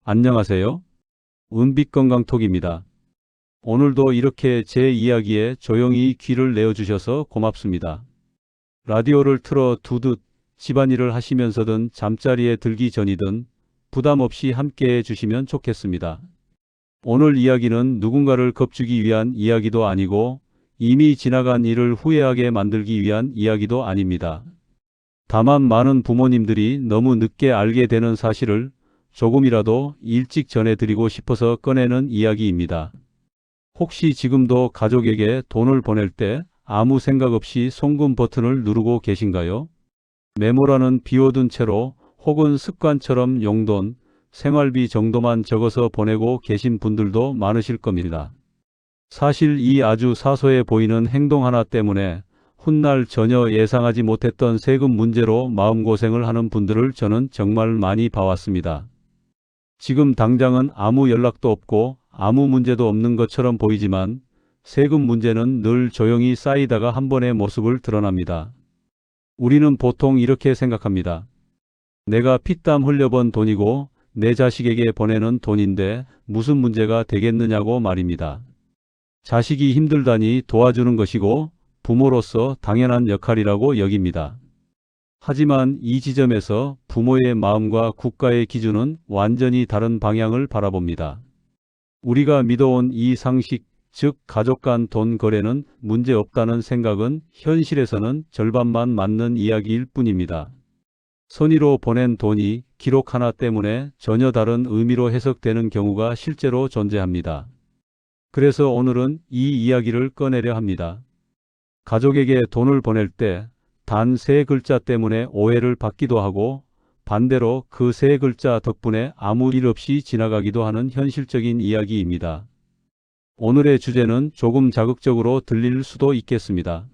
안녕하세요. 은빛건강톡입니다. 오늘도 이렇게 제 이야기에 조용히 귀를 내어주셔서 고맙습니다. 라디오를 틀어 두듯 집안일을 하시면서든 잠자리에 들기 전이든 부담 없이 함께해 주시면 좋겠습니다. 오늘 이야기는 누군가를 겁주기 위한 이야기도 아니고 이미 지나간 일을 후회하게 만들기 위한 이야기도 아닙니다. 다만 많은 부모님들이 너무 늦게 알게 되는 사실을 조금이라도 일찍 전해드리고 싶어서 꺼내는 이야기입니다. 혹시 지금도 가족에게 돈을 보낼 때 아무 생각 없이 송금 버튼을 누르고 계신가요? 메모란은 비워둔 채로 혹은 습관처럼 용돈, 생활비 정도만 적어서 보내고 계신 분들도 많으실 겁니다. 사실 이 아주 사소해 보이는 행동 하나 때문에 훗날 전혀 예상하지 못했던 세금 문제로 마음고생을 하는 분들을 저는 정말 많이 봐왔습니다. 지금 당장은 아무 연락도 없고 아무 문제도 없는 것처럼 보이지만 세금 문제는 늘 조용히 쌓이다가 한 번의 모습을 드러납니다. 우리는 보통 이렇게 생각합니다. 내가 피땀 흘려번 돈이고 내 자식에게 보내는 돈인데 무슨 문제가 되겠느냐고 말입니다. 자식이 힘들다니 도와주는 것이고 부모로서 당연한 역할이라고 여깁니다. 하지만 이 지점에서 부모의 마음과 국가의 기준은 완전히 다른 방향을 바라봅니다. 우리가 믿어온 이 상식, 즉 가족 간 돈 거래는 문제없다는 생각은 현실에서는 절반만 맞는 이야기일 뿐입니다. 선의로 보낸 돈이 기록 하나 때문에 전혀 다른 의미로 해석되는 경우가 실제로 존재합니다. 그래서 오늘은 이 이야기를 꺼내려 합니다. 가족에게 돈을 보낼 때 단 세 글자 때문에 오해를 받기도 하고 반대로 그 세 글자 덕분에 아무 일 없이 지나가기도 하는 현실적인 이야기입니다. 오늘의 주제는 조금 자극적으로 들릴 수도 있겠습니다.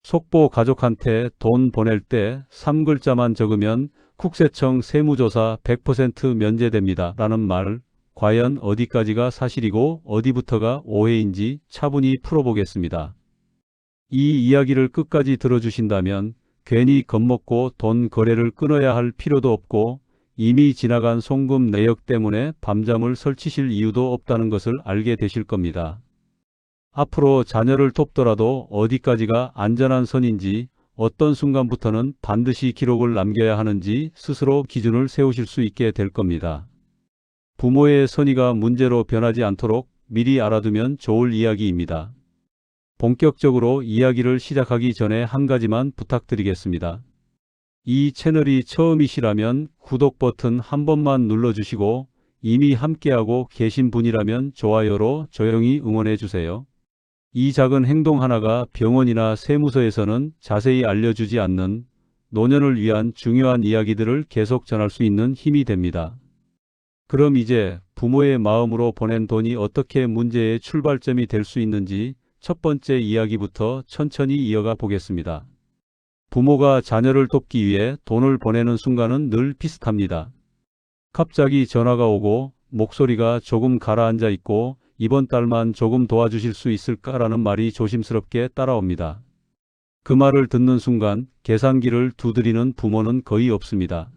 속보 가족한테 돈 보낼 때 3글자만 적으면 국세청 세무조사 100% 면제됩니다. 라는 말, 과연 어디까지가 사실이고 어디부터가 오해인지 차분히 풀어보겠습니다. 이 이야기를 끝까지 들어주신다면 괜히 겁먹고 돈 거래를 끊어야 할 필요도 없고 이미 지나간 송금 내역 때문에 밤잠을 설치실 이유도 없다는 것을 알게 되실 겁니다. 앞으로 자녀를 돕더라도 어디까지가 안전한 선인지 어떤 순간부터는 반드시 기록을 남겨야 하는지 스스로 기준을 세우실 수 있게 될 겁니다. 부모의 선의가 문제로 변하지 않도록 미리 알아두면 좋을 이야기입니다. 본격적으로 이야기를 시작하기 전에 한 가지만 부탁드리겠습니다. 이 채널이 처음이시라면 구독 버튼 한 번만 눌러주시고 이미 함께하고 계신 분이라면 좋아요로 조용히 응원해 주세요. 이 작은 행동 하나가 병원이나 세무서에서는 자세히 알려주지 않는 노년을 위한 중요한 이야기들을 계속 전할 수 있는 힘이 됩니다. 그럼 이제 부모의 마음으로 보낸 돈이 어떻게 문제의 출발점이 될 수 있는지 첫 번째 이야기부터 천천히 이어가 보겠습니다. 부모가 자녀를 돕기 위해 돈을 보내는 순간은 늘 비슷합니다. 갑자기 전화가 오고 목소리가 조금 가라앉아 있고 이번 달만 조금 도와주실 수 있을까라는 말이 조심스럽게 따라옵니다. 그 말을 듣는 순간 계산기를 두드리는 부모는 거의 없습니다.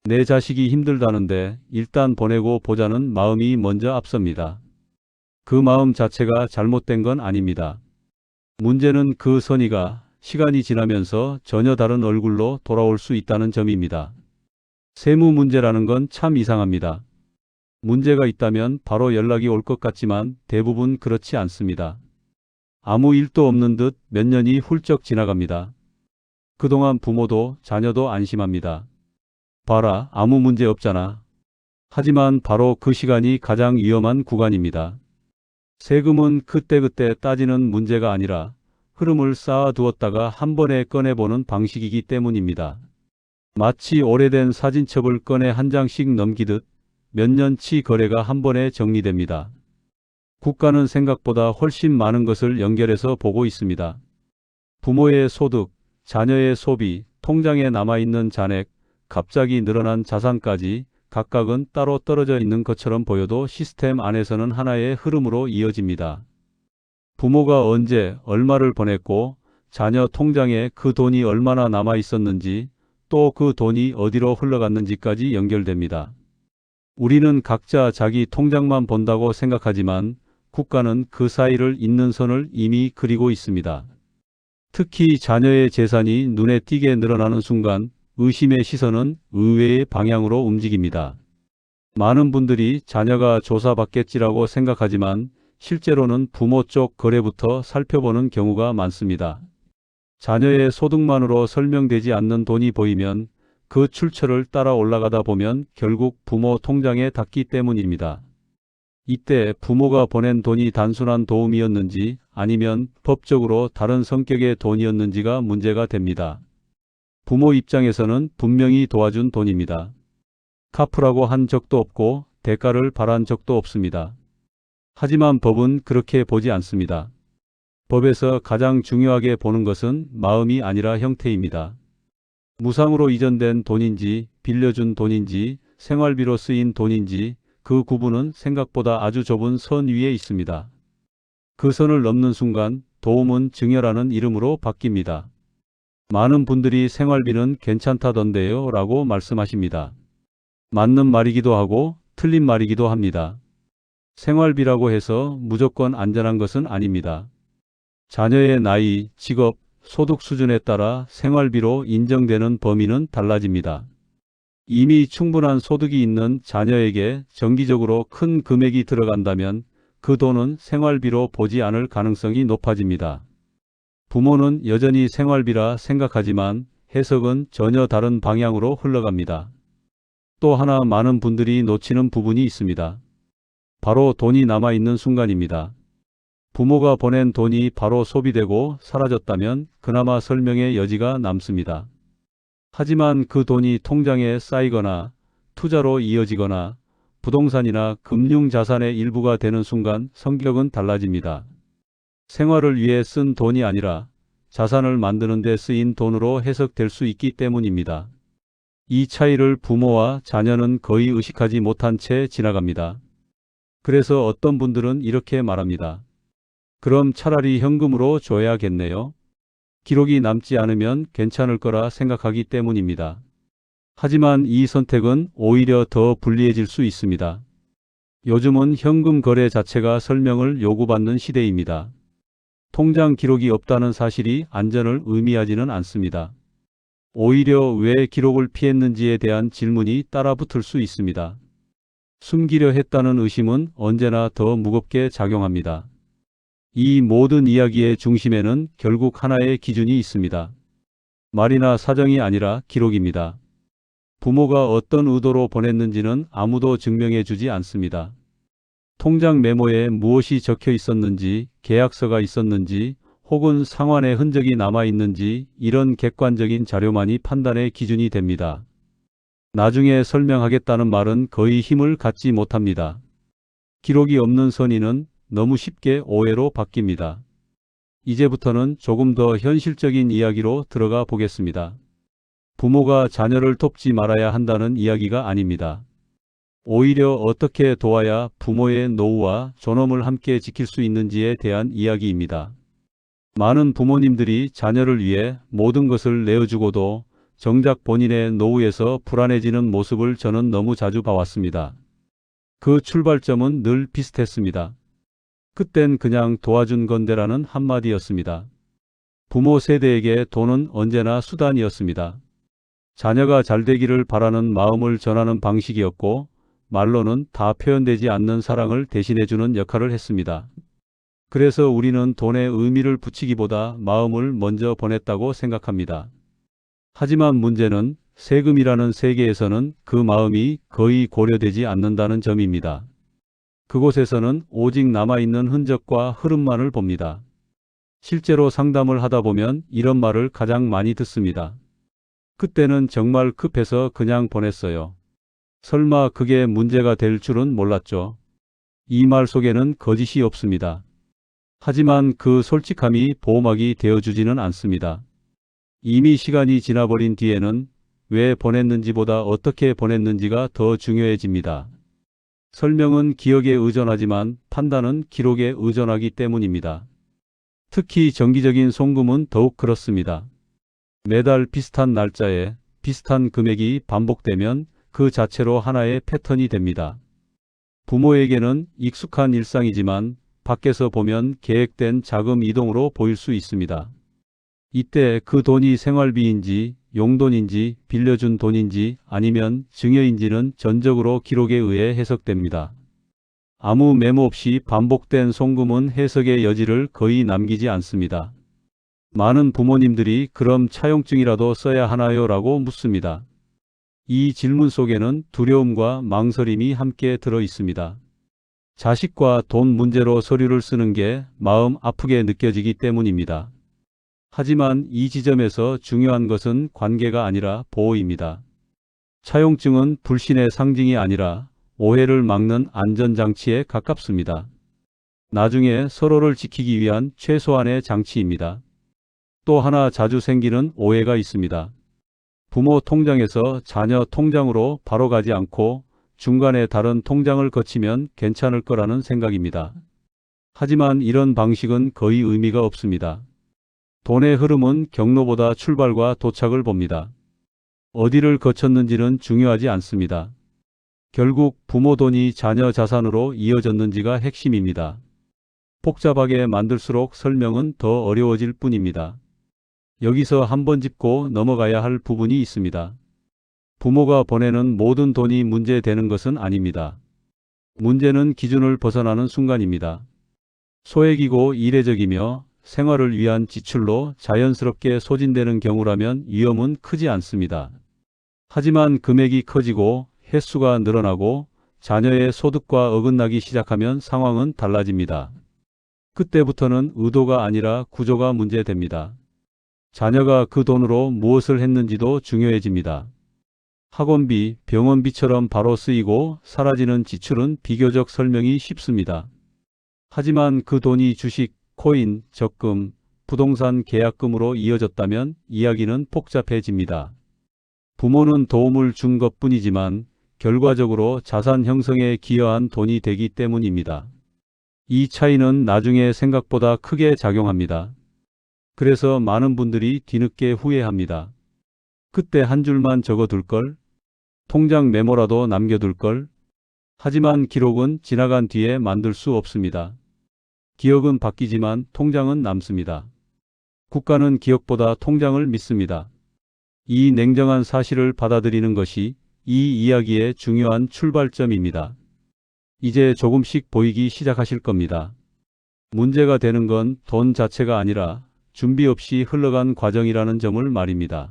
내 자식이 힘들다는데 일단 보내고 보자는 마음이 먼저 앞섭니다. 그 마음 자체가 잘못된 건 아닙니다. 문제는 그 선의가 시간이 지나면서 전혀 다른 얼굴로 돌아올 수 있다는 점입니다. 세무 문제라는 건 참 이상합니다. 문제가 있다면 바로 연락이 올 것 같지만 대부분 그렇지 않습니다. 아무 일도 없는 듯 몇 년이 훌쩍 지나갑니다. 그동안 부모도 자녀도 안심합니다. 봐라, 아무 문제 없잖아. 하지만 바로 그 시간이 가장 위험한 구간입니다. 세금은 그때그때 따지는 문제가 아니라 흐름을 쌓아두었다가 한 번에 꺼내보는 방식이기 때문입니다. 마치 오래된 사진첩을 꺼내 한 장씩 넘기듯 몇 년치 거래가 한 번에 정리됩니다. 국가는 생각보다 훨씬 많은 것을 연결해서 보고 있습니다. 부모의 소득, 자녀의 소비, 통장에 남아있는 잔액, 갑자기 늘어난 자산까지 각각은 따로 떨어져 있는 것처럼 보여도 시스템 안에서는 하나의 흐름으로 이어집니다. 부모가 언제 얼마를 보냈고 자녀 통장에 그 돈이 얼마나 남아 있었는지 또 그 돈이 어디로 흘러갔는지까지 연결됩니다. 우리는 각자 자기 통장만 본다고 생각하지만 국가는 그 사이를 잇는 선을 이미 그리고 있습니다. 특히 자녀의 재산이 눈에 띄게 늘어나는 순간 의심의 시선은 의외의 방향으로 움직입니다. 많은 분들이 자녀가 조사받겠지라고 생각하지만 실제로는 부모 쪽 거래부터 살펴보는 경우가 많습니다. 자녀의 소득만으로 설명되지 않는 돈이 보이면 그 출처를 따라 올라가다 보면 결국 부모 통장에 닿기 때문입니다. 이때 부모가 보낸 돈이 단순한 도움이었는지 아니면 법적으로 다른 성격의 돈이었는지가 문제가 됩니다. 부모 입장에서는 분명히 도와준 돈입니다. 갚으라고 한 적도 없고 대가를 바란 적도 없습니다. 하지만 법은 그렇게 보지 않습니다. 법에서 가장 중요하게 보는 것은 마음이 아니라 형태입니다. 무상으로 이전된 돈인지 빌려준 돈인지 생활비로 쓰인 돈인지 그 구분은 생각보다 아주 좁은 선 위에 있습니다. 그 선을 넘는 순간 도움은 증여라는 이름으로 바뀝니다. 많은 분들이 생활비는 괜찮다던데요 라고 말씀하십니다. 맞는 말이기도 하고 틀린 말이기도 합니다. 생활비라고 해서 무조건 안전한 것은 아닙니다. 자녀의 나이, 직업, 소득 수준에 따라 생활비로 인정되는 범위는 달라집니다. 이미 충분한 소득이 있는 자녀에게 정기적으로 큰 금액이 들어간다면 그 돈은 생활비로 보지 않을 가능성이 높아집니다. 부모는 여전히 생활비라 생각하지만 해석은 전혀 다른 방향으로 흘러갑니다. 또 하나 많은 분들이 놓치는 부분이 있습니다. 바로 돈이 남아있는 순간입니다. 부모가 보낸 돈이 바로 소비되고 사라졌다면 그나마 설명의 여지가 남습니다. 하지만 그 돈이 통장에 쌓이거나 투자로 이어지거나 부동산이나 금융자산의 일부가 되는 순간 성격은 달라집니다. 생활을 위해 쓴 돈이 아니라 자산을 만드는 데 쓰인 돈으로 해석될 수 있기 때문입니다. 이 차이를 부모와 자녀는 거의 의식하지 못한 채 지나갑니다. 그래서 어떤 분들은 이렇게 말합니다. 그럼 차라리 현금으로 줘야겠네요. 기록이 남지 않으면 괜찮을 거라 생각하기 때문입니다. 하지만 이 선택은 오히려 더 불리해질 수 있습니다. 요즘은 현금 거래 자체가 설명을 요구받는 시대입니다. 통장 기록이 없다는 사실이 안전을 의미하지는 않습니다. 오히려 왜 기록을 피했는지에 대한 질문이 따라붙을 수 있습니다. 숨기려 했다는 의심은 언제나 더 무겁게 작용합니다. 이 모든 이야기의 중심에는 결국 하나의 기준이 있습니다. 말이나 사정이 아니라 기록입니다. 부모가 어떤 의도로 보냈는지는 아무도 증명해 주지 않습니다. 통장 메모에 무엇이 적혀 있었는지, 계약서가 있었는지, 혹은 상환의 흔적이 남아있는지 이런 객관적인 자료만이 판단의 기준이 됩니다. 나중에 설명하겠다는 말은 거의 힘을 갖지 못합니다. 기록이 없는 선의는 너무 쉽게 오해로 바뀝니다. 이제부터는 조금 더 현실적인 이야기로 들어가 보겠습니다. 부모가 자녀를 돕지 말아야 한다는 이야기가 아닙니다. 오히려 어떻게 도와야 부모의 노후와 존엄을 함께 지킬 수 있는지에 대한 이야기입니다. 많은 부모님들이 자녀를 위해 모든 것을 내어주고도 정작 본인의 노후에서 불안해지는 모습을 저는 너무 자주 봐왔습니다. 그 출발점은 늘 비슷했습니다. 그땐 그냥 도와준 건데라는 한마디였습니다. 부모 세대에게 돈은 언제나 수단이었습니다. 자녀가 잘되기를 바라는 마음을 전하는 방식이었고 말로는 다 표현되지 않는 사랑을 대신해주는 역할을 했습니다. 그래서 우리는 돈에 의미를 붙이기보다 마음을 먼저 보냈다고 생각합니다. 하지만 문제는 세금이라는 세계에서는 그 마음이 거의 고려되지 않는다는 점입니다. 그곳에서는 오직 남아있는 흔적과 흐름만을 봅니다. 실제로 상담을 하다 보면 이런 말을 가장 많이 듣습니다. 그때는 정말 급해서 그냥 보냈어요. 설마 그게 문제가 될 줄은 몰랐죠. 이 말 속에는 거짓이 없습니다. 하지만 그 솔직함이 보호막이 되어주지는 않습니다. 이미 시간이 지나버린 뒤에는 왜 보냈는지보다 어떻게 보냈는지가 더 중요해집니다. 설명은 기억에 의존하지만 판단은 기록에 의존하기 때문입니다. 특히 정기적인 송금은 더욱 그렇습니다. 매달 비슷한 날짜에 비슷한 금액이 반복되면 그 자체로 하나의 패턴이 됩니다. 부모에게는 익숙한 일상이지만 밖에서 보면 계획된 자금 이동으로 보일 수 있습니다. 이때 그 돈이 생활비인지 용돈인지 빌려준 돈인지 아니면 증여인지는 전적으로 기록에 의해 해석됩니다. 아무 메모 없이 반복된 송금은 해석의 여지를 거의 남기지 않습니다. 많은 부모님들이 그럼 차용증이라도 써야 하나요? 라고 묻습니다. 이 질문 속에는 두려움과 망설임이 함께 들어 있습니다. 자식과 돈 문제로 서류를 쓰는 게 마음 아프게 느껴지기 때문입니다. 하지만 이 지점에서 중요한 것은 관계가 아니라 보호입니다. 차용증은 불신의 상징이 아니라 오해를 막는 안전장치에 가깝습니다. 나중에 서로를 지키기 위한 최소한의 장치입니다. 또 하나 자주 생기는 오해가 있습니다. 부모 통장에서 자녀 통장으로 바로 가지 않고 중간에 다른 통장을 거치면 괜찮을 거라는 생각입니다. 하지만 이런 방식은 거의 의미가 없습니다. 돈의 흐름은 경로보다 출발과 도착을 봅니다. 어디를 거쳤는지는 중요하지 않습니다. 결국 부모 돈이 자녀 자산으로 이어졌는지가 핵심입니다. 복잡하게 만들수록 설명은 더 어려워질 뿐입니다. 여기서 한번 짚고 넘어가야 할 부분이 있습니다. 부모가 보내는 모든 돈이 문제되는 것은 아닙니다. 문제는 기준을 벗어나는 순간입니다. 소액이고 이례적이며 생활을 위한 지출로 자연스럽게 소진되는 경우라면 위험은 크지 않습니다. 하지만 금액이 커지고 횟수가 늘어나고 자녀의 소득과 어긋나기 시작하면 상황은 달라집니다. 그때부터는 의도가 아니라 구조가 문제됩니다. 자녀가 그 돈으로 무엇을 했는지도 중요해집니다. 학원비, 병원비처럼 바로 쓰이고 사라지는 지출은 비교적 설명이 쉽습니다. 하지만 그 돈이 주식, 코인, 적금, 부동산 계약금으로 이어졌다면 이야기는 복잡해집니다. 부모는 도움을 준 것뿐이지만 결과적으로 자산 형성에 기여한 돈이 되기 때문입니다. 이 차이는 나중에 생각보다 크게 작용합니다. 그래서 많은 분들이 뒤늦게 후회합니다. 그때 한 줄만 적어둘걸? 통장 메모라도 남겨둘걸? 하지만 기록은 지나간 뒤에 만들 수 없습니다. 기억은 바뀌지만 통장은 남습니다. 국가는 기억보다 통장을 믿습니다. 이 냉정한 사실을 받아들이는 것이 이 이야기의 중요한 출발점입니다. 이제 조금씩 보이기 시작하실 겁니다. 문제가 되는 건 돈 자체가 아니라 준비 없이 흘러간 과정이라는 점을 말입니다.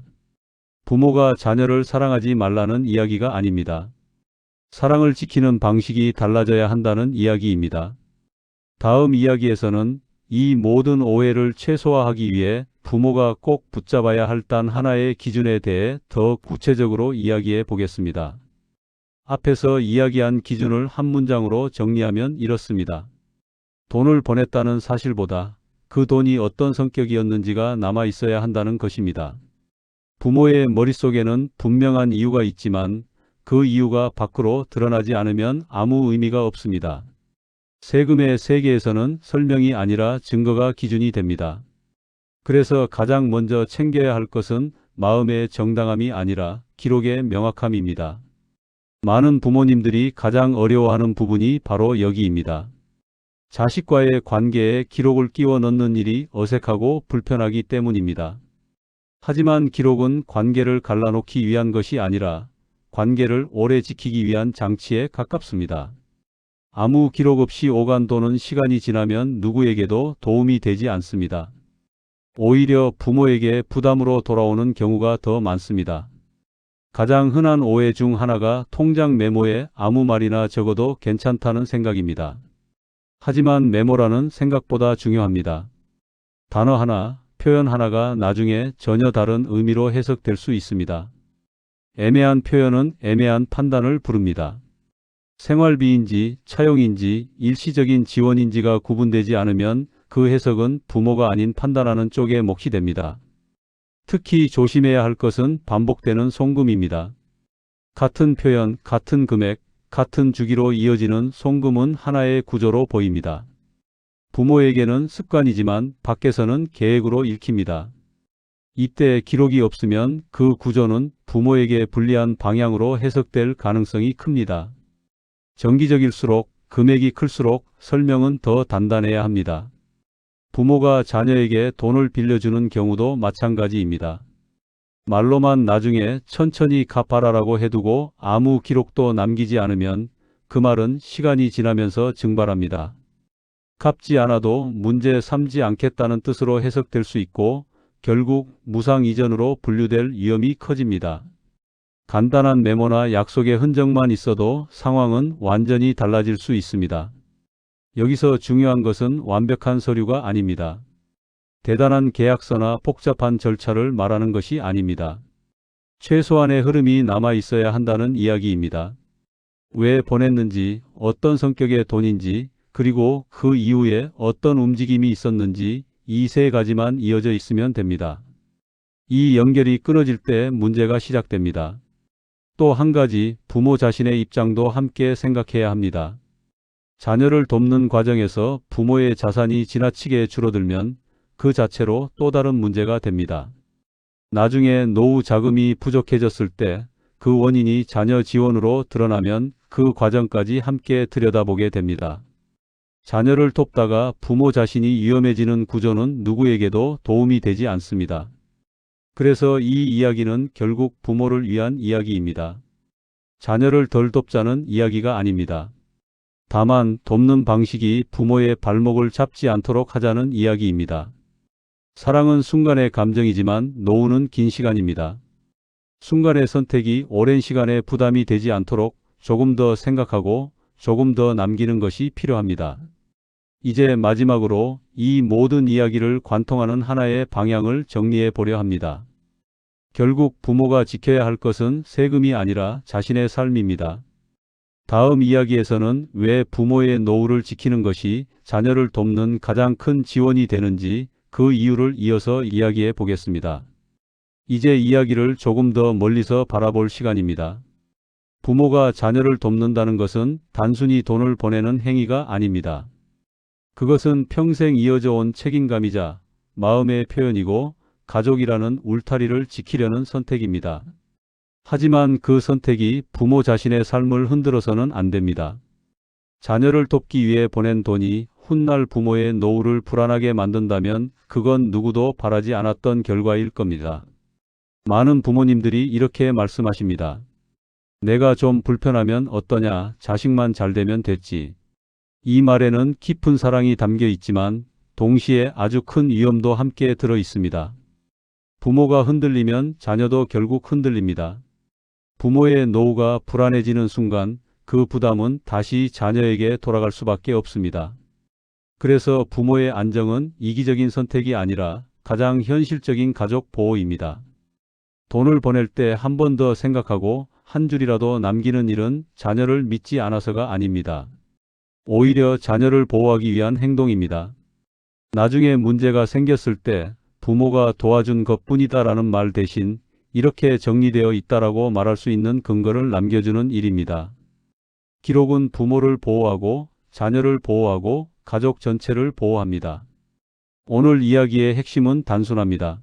부모가 자녀를 사랑하지 말라는 이야기가 아닙니다. 사랑을 지키는 방식이 달라져야 한다는 이야기입니다. 다음 이야기에서는 이 모든 오해를 최소화하기 위해 부모가 꼭 붙잡아야 할 단 하나의 기준에 대해 더 구체적으로 이야기해 보겠습니다. 앞에서 이야기한 기준을 한 문장으로 정리하면 이렇습니다. 돈을 보냈다는 사실보다 그 돈이 어떤 성격이었는지가 남아 있어야 한다는 것입니다. 부모의 머릿속에는 분명한 이유가 있지만 그 이유가 밖으로 드러나지 않으면 아무 의미가 없습니다. 세금의 세계에서는 설명이 아니라 증거가 기준이 됩니다. 그래서 가장 먼저 챙겨야 할 것은 마음의 정당함이 아니라 기록의 명확함입니다. 많은 부모님들이 가장 어려워하는 부분이 바로 여기입니다. 자식과의 관계에 기록을 끼워 넣는 일이 어색하고 불편하기 때문입니다. 하지만 기록은 관계를 갈라놓기 위한 것이 아니라 관계를 오래 지키기 위한 장치에 가깝습니다. 아무 기록 없이 오간 돈은 시간이 지나면 누구에게도 도움이 되지 않습니다. 오히려 부모에게 부담으로 돌아오는 경우가 더 많습니다. 가장 흔한 오해 중 하나가 통장 메모에 아무 말이나 적어도 괜찮다는 생각입니다. 하지만 메모라는 생각보다 중요합니다. 단어 하나, 표현 하나가 나중에 전혀 다른 의미로 해석될 수 있습니다. 애매한 표현은 애매한 판단을 부릅니다. 생활비인지 차용인지 일시적인 지원인지가 구분되지 않으면 그 해석은 부모가 아닌 판단하는 쪽에 몫이 됩니다. 특히 조심해야 할 것은 반복되는 송금입니다. 같은 표현, 같은 금액, 같은 주기로 이어지는 송금은 하나의 구조로 보입니다. 부모에게는 습관이지만 밖에서는 계획으로 읽힙니다. 이때 기록이 없으면 그 구조는 부모에게 불리한 방향으로 해석될 가능성이 큽니다. 정기적일수록 금액이 클수록 설명은 더 단단해야 합니다. 부모가 자녀에게 돈을 빌려주는 경우도 마찬가지입니다. 말로만 나중에 천천히 갚아라라고 해두고 아무 기록도 남기지 않으면 그 말은 시간이 지나면서 증발합니다. 갚지 않아도 문제 삼지 않겠다는 뜻으로 해석될 수 있고 결국 무상 이전으로 분류될 위험이 커집니다. 간단한 메모나 약속의 흔적만 있어도 상황은 완전히 달라질 수 있습니다. 여기서 중요한 것은 완벽한 서류가 아닙니다. 대단한 계약서나 복잡한 절차를 말하는 것이 아닙니다. 최소한의 흐름이 남아 있어야 한다는 이야기입니다. 왜 보냈는지, 어떤 성격의 돈인지, 그리고 그 이후에 어떤 움직임이 있었는지 이 세 가지만 이어져 있으면 됩니다. 이 연결이 끊어질 때 문제가 시작됩니다. 또 한 가지, 부모 자신의 입장도 함께 생각해야 합니다. 자녀를 돕는 과정에서 부모의 자산이 지나치게 줄어들면 그 자체로 또 다른 문제가 됩니다. 나중에 노후 자금이 부족해졌을 때 그 원인이 자녀 지원으로 드러나면 그 과정까지 함께 들여다보게 됩니다. 자녀를 돕다가 부모 자신이 위험해지는 구조는 누구에게도 도움이 되지 않습니다. 그래서 이 이야기는 결국 부모를 위한 이야기입니다. 자녀를 덜 돕자는 이야기가 아닙니다. 다만 돕는 방식이 부모의 발목을 잡지 않도록 하자는 이야기입니다. 사랑은 순간의 감정이지만 노후는 긴 시간입니다. 순간의 선택이 오랜 시간의 부담이 되지 않도록 조금 더 생각하고 조금 더 남기는 것이 필요합니다. 이제 마지막으로 이 모든 이야기를 관통하는 하나의 방향을 정리해 보려 합니다. 결국 부모가 지켜야 할 것은 세금이 아니라 자신의 삶입니다. 다음 이야기에서는 왜 부모의 노후를 지키는 것이 자녀를 돕는 가장 큰 지원이 되는지 그 이유를 이어서 이야기해 보겠습니다. 이제 이야기를 조금 더 멀리서 바라볼 시간입니다. 부모가 자녀를 돕는다는 것은 단순히 돈을 보내는 행위가 아닙니다. 그것은 평생 이어져 온 책임감이자 마음의 표현이고 가족이라는 울타리를 지키려는 선택입니다. 하지만 그 선택이 부모 자신의 삶을 흔들어서는 안 됩니다. 자녀를 돕기 위해 보낸 돈이 훗날 부모의 노후를 불안하게 만든다면 그건 누구도 바라지 않았던 결과일 겁니다. 많은 부모님들이 이렇게 말씀하십니다. 내가 좀 불편하면 어떠냐, 자식만 잘 되면 됐지. 이 말에는 깊은 사랑이 담겨 있지만 동시에 아주 큰 위험도 함께 들어 있습니다. 부모가 흔들리면 자녀도 결국 흔들립니다. 부모의 노후가 불안해지는 순간 그 부담은 다시 자녀에게 돌아갈 수밖에 없습니다. 그래서 부모의 안정은 이기적인 선택이 아니라 가장 현실적인 가족 보호입니다. 돈을 보낼 때 한 번 더 생각하고 한 줄이라도 남기는 일은 자녀를 믿지 않아서가 아닙니다. 오히려 자녀를 보호하기 위한 행동입니다. 나중에 문제가 생겼을 때 부모가 도와준 것뿐이다라는 말 대신 이렇게 정리되어 있다라고 말할 수 있는 근거를 남겨주는 일입니다. 기록은 부모를 보호하고 자녀를 보호하고 가족 전체를 보호합니다. 오늘 이야기의 핵심은 단순합니다.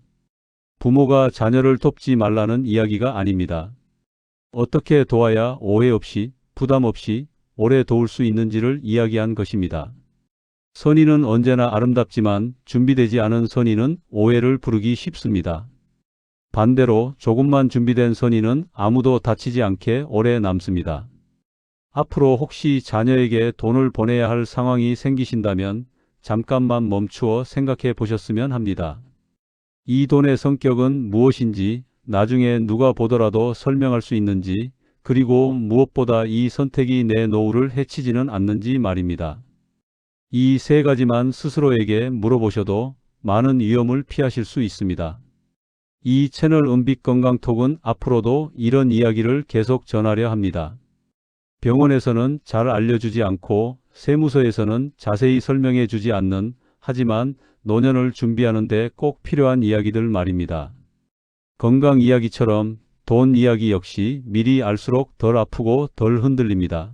부모가 자녀를 돕지 말라는 이야기가 아닙니다. 어떻게 도와야 오해 없이, 부담 없이 오래 도울 수 있는지를 이야기한 것입니다. 선의는 언제나 아름답지만 준비되지 않은 선의는 오해를 부르기 쉽습니다. 반대로 조금만 준비된 선의는 아무도 다치지 않게 오래 남습니다. 앞으로 혹시 자녀에게 돈을 보내야 할 상황이 생기신다면 잠깐만 멈추어 생각해 보셨으면 합니다. 이 돈의 성격은 무엇인지, 나중에 누가 보더라도 설명할 수 있는지, 그리고 무엇보다 이 선택이 내 노후를 해치지는 않는지 말입니다. 이 세 가지만 스스로에게 물어보셔도 많은 위험을 피하실 수 있습니다. 이 채널 은빛건강톡은 앞으로도 이런 이야기를 계속 전하려 합니다. 병원에서는 잘 알려주지 않고 세무서에서는 자세히 설명해 주지 않는, 하지만 노년을 준비하는 데 꼭 필요한 이야기들 말입니다. 건강 이야기처럼 돈 이야기 역시 미리 알수록 덜 아프고 덜 흔들립니다.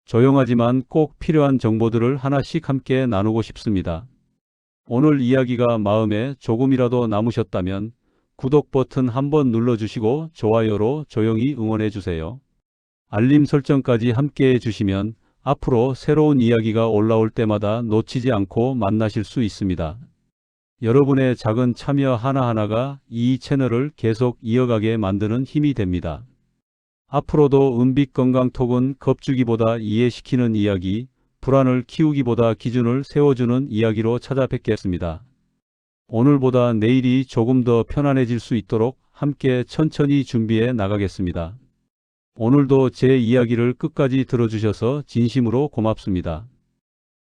조용하지만 꼭 필요한 정보들을 하나씩 함께 나누고 싶습니다. 오늘 이야기가 마음에 조금이라도 남으셨다면 구독 버튼 한번 눌러주시고 좋아요로 조용히 응원해주세요. 알림 설정까지 함께 해주시면 앞으로 새로운 이야기가 올라올 때마다 놓치지 않고 만나실 수 있습니다. 여러분의 작은 참여 하나하나가 이 채널을 계속 이어가게 만드는 힘이 됩니다. 앞으로도 은빛건강톡은 겁주기보다 이해시키는 이야기, 불안을 키우기보다 기준을 세워주는 이야기로 찾아뵙겠습니다. 오늘보다 내일이 조금 더 편안해질 수 있도록 함께 천천히 준비해 나가겠습니다. 오늘도 제 이야기를 끝까지 들어주셔서 진심으로 고맙습니다.